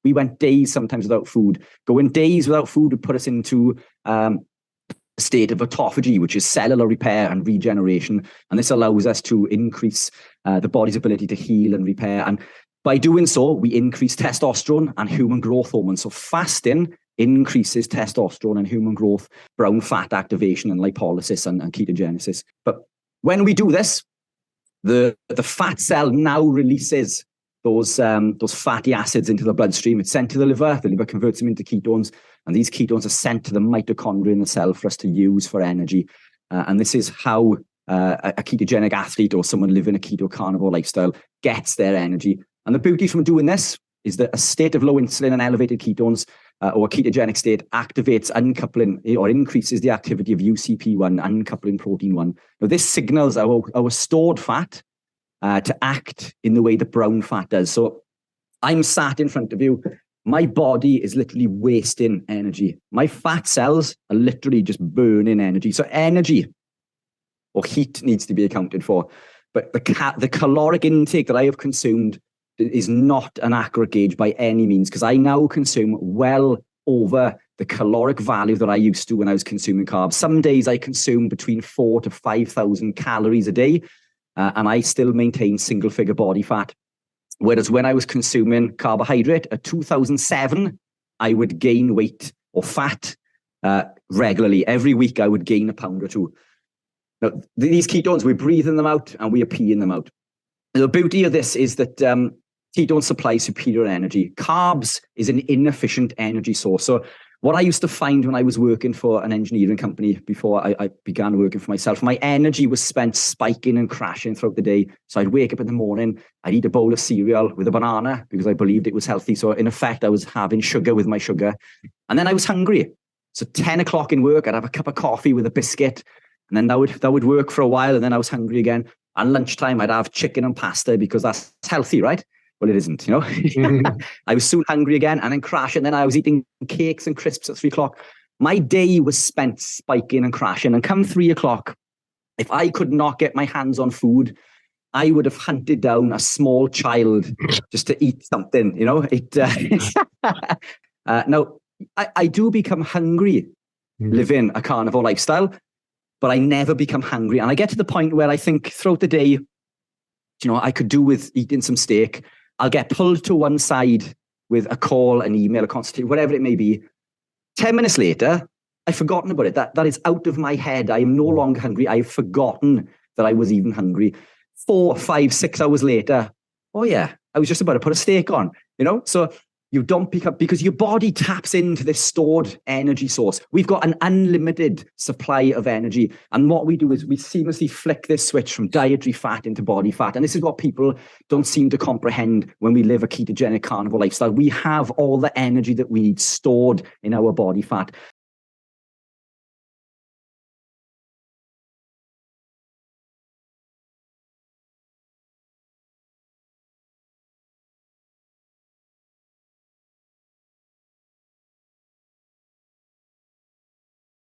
We went days sometimes without food. Going days without food would put us into a state of autophagy, which is cellular repair and regeneration. And this allows us to increase the body's ability to heal and repair. And by doing so, we increase testosterone and human growth hormone. So fasting increases testosterone and human growth, brown fat activation and lipolysis and ketogenesis. But when we do this, the fat cell now releases those fatty acids into the bloodstream. It's sent to the liver converts them into ketones, and these ketones are sent to the mitochondria in the cell for us to use for energy. And this is how a ketogenic athlete or someone living a keto carnivore lifestyle gets their energy. And the beauty from doing this is that a state of low insulin and elevated ketones or a ketogenic state activates uncoupling or increases the activity of UCP1, uncoupling protein 1. Now, this signals our stored fat to act in the way that brown fat does. So I'm sat in front of you. My body is literally wasting energy. My fat cells are literally just burning energy. So energy or heat needs to be accounted for. But the caloric intake that I have consumed is not an accurate gauge by any means, because I now consume well over the caloric value that I used to when I was consuming carbs. Some days I consume between 4,000 to 5,000 calories a day, and I still maintain single figure body fat. Whereas when I was consuming carbohydrate at 2007, I would gain weight or fat regularly. Every week I would gain a pound or two. Now, these ketones, we're breathing them out and we are peeing them out. The beauty of this is that ketones supply superior energy. Carbs is an inefficient energy source. So what I used to find when I was working for an engineering company before I began working for myself, my energy was spent spiking and crashing throughout the day. So I'd wake up in the morning, I'd eat a bowl of cereal with a banana because I believed it was healthy. So in effect, I was having sugar with my sugar. And then I was hungry. So 10 o'clock in work, I'd have a cup of coffee with a biscuit. And then that would work for a while. And then I was hungry again. And lunchtime, I'd have chicken and pasta because that's healthy, right? Well, it isn't, you know. I was soon hungry again and then crashing. Then I was eating cakes and crisps at 3 o'clock. My day was spent spiking and crashing. And come 3 o'clock, if I could not get my hands on food, I would have hunted down a small child just to eat something, you know. Now, I do become hungry living a carnivore lifestyle, but I never become hungry. And I get to the point where I think throughout the day, you know, I could do with eating some steak. I'll get pulled to one side with a call, an email, a consultation, whatever it may be. 10 minutes later, I've forgotten about it. That is out of my head. I am no longer hungry. I've forgotten that I was even hungry. 4, 5, 6 hours later, oh yeah, I was just about to put a steak on, you know? So you don't pick up because your body taps into this stored energy source. We've got an unlimited supply of energy. And what we do is we seamlessly flick this switch from dietary fat into body fat. And this is what people don't seem to comprehend when we live a ketogenic carnivore lifestyle. We have all the energy that we need stored in our body fat.